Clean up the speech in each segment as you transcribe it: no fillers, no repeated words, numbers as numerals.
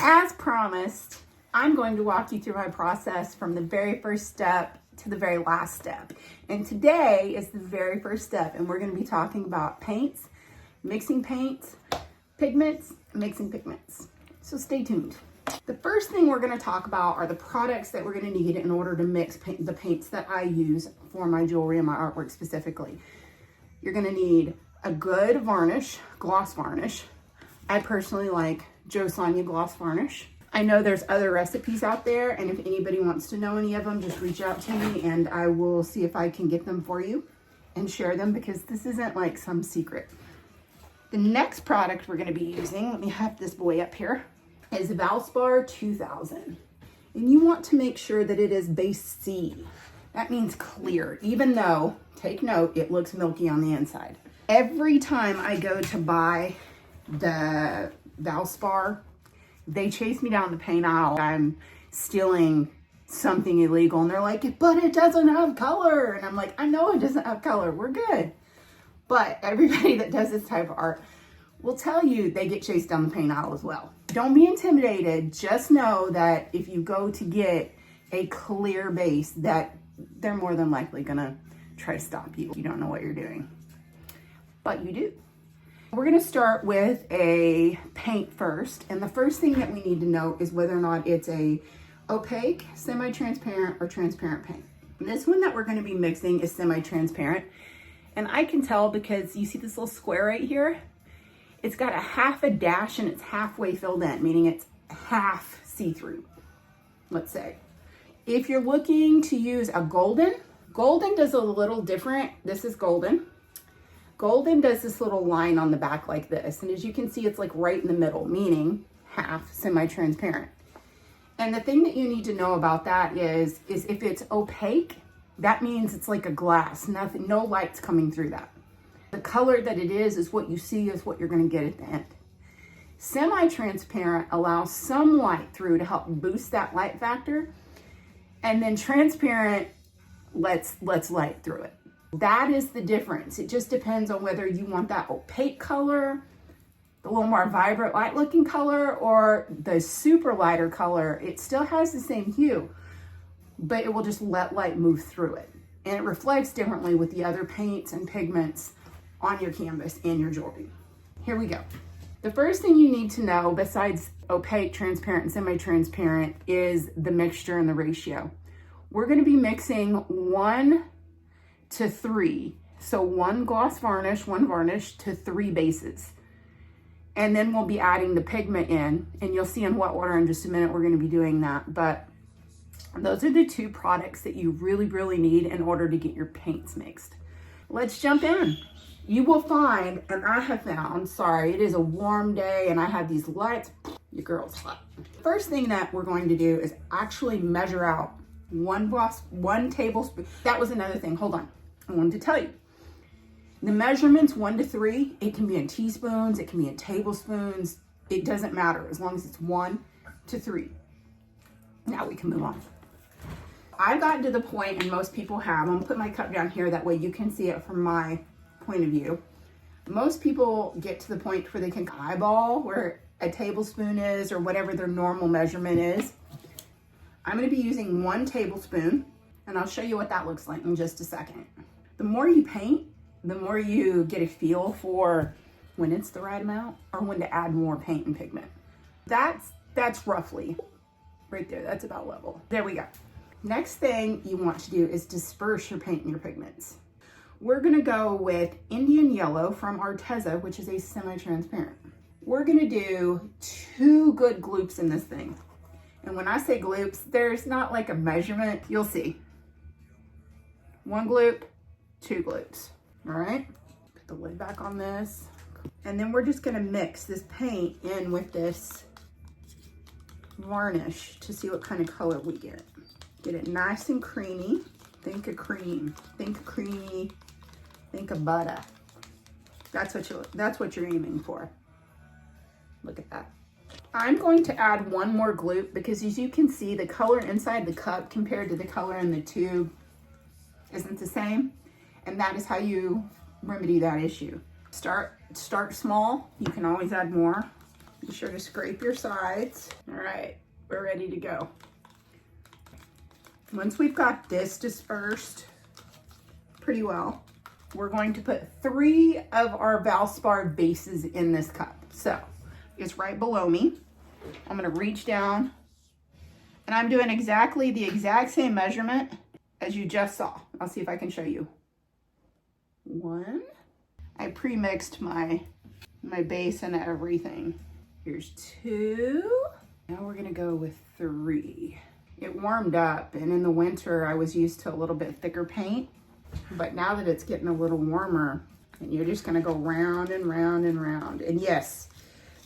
As promised, I'm going to walk you through my process from the very first step to the very last step. And today is the very first step, and we're going to be talking about paints, mixing paints, pigments, mixing pigments. So stay tuned. The first thing we're going to talk about are the products that we're going to need in order to mix the paints that I use for my jewelry and my artwork specifically. You're going to need a good varnish, gloss varnish. I personally like Jo Sonja gloss varnish. I know there's other recipes out there, and if anybody wants to know any of them, just reach out to me and I will see if I can get them for you and share them, because this isn't like some secret. The next product we're going to be using, let me have this boy up here, is Valspar 2000. And you want to make sure that it is base C. That means clear, even though, take note, it looks milky on the inside. Every time I go to buy the Valspar, they chase me down the paint aisle. I'm stealing something illegal, and they're like, but it doesn't have color. And I'm like, I know it doesn't have color. We're good. But everybody that does this type of art will tell you they get chased down the paint aisle as well. Don't be intimidated. Just know that if you go to get a clear base, that they're more than likely gonna try to stop you. You don't know what you're doing, but you do. We're gonna start with a paint first. And the first thing that we need to know is whether or not it's a opaque, semi-transparent, or transparent paint. And this one that we're gonna be mixing is semi-transparent. And I can tell because you see this little square right here? It's got a half a dash and it's halfway filled in, meaning it's half see-through, let's say. If you're looking to use a golden does a little different. This is golden. Golden does this little line on the back like this. And as you can see, it's like right in the middle, meaning half semi-transparent. And the thing that you need to know about that is if it's opaque, that means it's like a glass, nothing, no light's coming through that. The color that it is what you see is what you're gonna get at the end. Semi-transparent allows some light through to help boost that light factor. And then transparent lets light through it. That is the difference. It just depends on whether you want that opaque color, the little more vibrant light looking color, or the super lighter color. It still has the same hue, but it will just let light move through it. And it reflects differently with the other paints and pigments on your canvas and your jewelry. Here we go. The first thing you need to know, besides opaque, transparent, and semi-transparent, is the mixture and the ratio. We're gonna be mixing 1 to 3. So 1 gloss varnish, 1 varnish to 3 bases. And then we'll be adding the pigment in, and you'll see in what order in just a minute we're gonna be doing that. But those are the 2 products that you really, really need in order to get your paints mixed. Let's jump in. You will find, and I have found, sorry, it is a warm day and I have these lights, your girl's hot. First thing that we're going to do is actually measure out 1 tablespoon. That was another thing, hold on. I wanted to tell you. The measurements 1 to 3, it can be in teaspoons, it can be in tablespoons. It doesn't matter as long as it's 1 to 3. Now we can move on. I've gotten to the point, and most people have, I'm gonna put my cup down here, that way you can see it from my point of view. Most people get to the point where they can eyeball where a tablespoon is or whatever their normal measurement is. I'm going to be using 1 tablespoon, and I'll show you what that looks like in just a second. The more you paint, the more you get a feel for when it's the right amount or when to add more paint and pigment. That's roughly right there. That's about level. There we go. Next thing you want to do is disperse your paint and your pigments. We're gonna go with Indian Yellow from Arteza, which is a semi-transparent. We're gonna do 2 good gloops in this thing. And when I say gloops, there's not like a measurement. You'll see. 1 gloop, 2 gloops. All right, put the lid back on this. And then we're just gonna mix this paint in with this varnish to see what kind of color we get. Get it nice and creamy. Think of cream, think of creamy, think of butter. That's what you're aiming for. Look at that. I'm going to add 1 more gloop because, as you can see, the color inside the cup compared to the color in the tube isn't the same. And that is how you remedy that issue. Start small. You can always add more. Be sure to scrape your sides. All right, we're ready to go. Once we've got this dispersed pretty well, we're going to put 3 of our Valspar bases in this cup. So it's right below me. I'm gonna reach down and I'm doing exactly the exact same measurement as you just saw. I'll see if I can show you. 1. I pre-mixed my base and everything. Here's 2. Now we're gonna go with 3. It warmed up, and in the winter I was used to a little bit thicker paint, but now that it's getting a little warmer, and you're just gonna go round and round and round. And yes,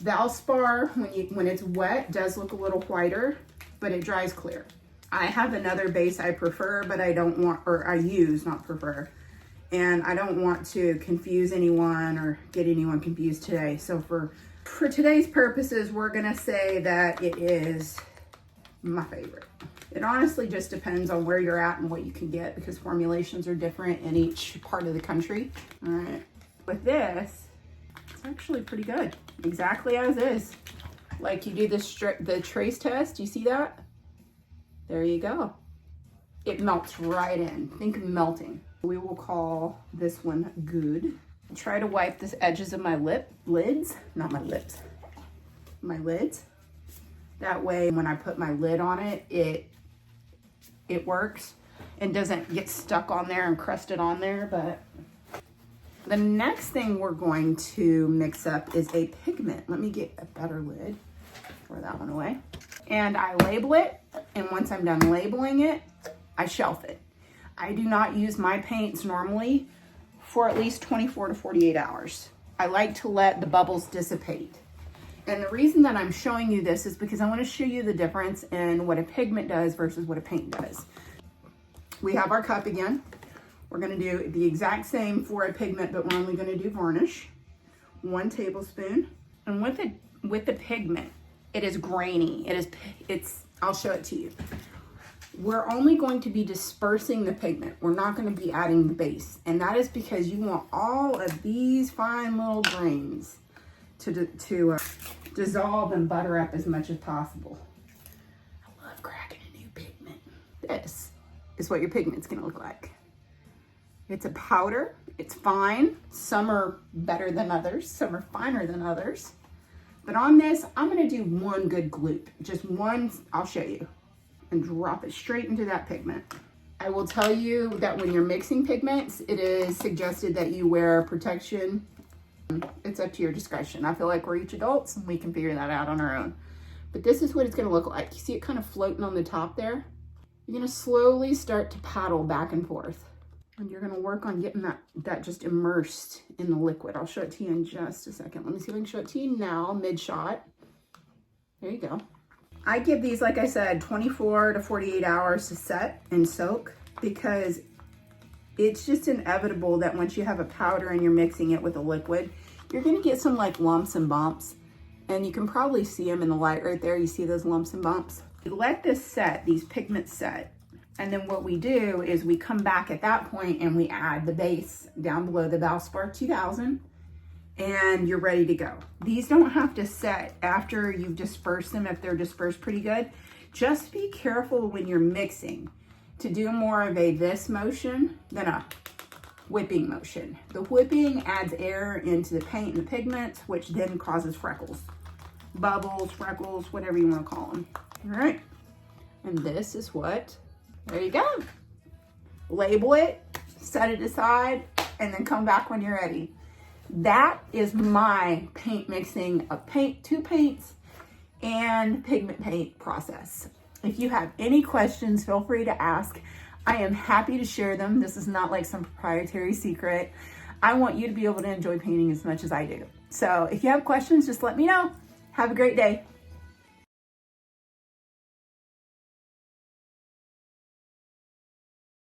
Valspar, when it's wet, does look a little whiter, but it dries clear. I have another base I prefer, but I don't want, or I use, not prefer, and I don't want to confuse anyone or get anyone confused today. So for today's purposes, we're gonna say that it is my favorite. It honestly just depends on where you're at and what you can get, because formulations are different in each part of the country. All right, with this, it's actually pretty good, exactly as is. Like you do the trace test, you see that? There you go. It melts right in. Think of melting. We will call this one good. Try to wipe the edges of my lids. That way when I put my lid on it, it works and doesn't get stuck on there and crusted on there. But the next thing we're going to mix up is a pigment. Let me get a better lid. Throw that one away. And I label it, and once I'm done labeling it, I shelf it. I do not use my paints normally for at least 24 to 48 hours. I like to let the bubbles dissipate. And the reason that I'm showing you this is because I want to show you the difference in what a pigment does versus what a paint does. We have our cup again. We're going to do the exact same for a pigment, but we're only going to do varnish. 1 tablespoon. And with the pigment, it is grainy. I'll show it to you. We're only going to be dispersing the pigment. We're not going to be adding the base. And that is because you want all of these fine little grains to dissolve and butter up as much as possible. I love cracking a new pigment. This is what your pigment's going to look like. It's a powder. It's fine. Some are better than others. Some are finer than others. But on this, I'm going to do 1 good gloop. Just one, I'll show you. And drop it straight into that pigment. I will tell you that when you're mixing pigments, it is suggested that you wear protection. It's up to your discretion. I feel like we're each adults and we can figure that out on our own. But this is what it's going to look like. You see it kind of floating on the top there? You're going to slowly start to paddle back and forth. And you're going to work on getting that just immersed in the liquid. I'll show it to you in just a second. Let me see if I can show it to you now, mid-shot. There you go. I give these, like I said, 24 to 48 hours to set and soak, because it's just inevitable that once you have a powder and you're mixing it with a liquid, you're going to get some like lumps and bumps. And you can probably see them in the light right there. You see those lumps and bumps? Let this set, these pigments set. And then what we do is we come back at that point and we add the base down below the Valspar 2000, and you're ready to go. These don't have to set after you've dispersed them if they're dispersed pretty good. Just be careful when you're mixing to do more of a this motion than a whipping motion. The whipping adds air into the paint and the pigments, which then causes freckles, bubbles, freckles, whatever you want to call them. All right, and this is what. There you go. Label it, set it aside, and then come back when you're ready. That is my paint mixing of 2 paints and pigment paint process. If you have any questions, feel free to ask. I am happy to share them. This is not like some proprietary secret. I want you to be able to enjoy painting as much as I do. So if you have questions, just let me know. Have a great day.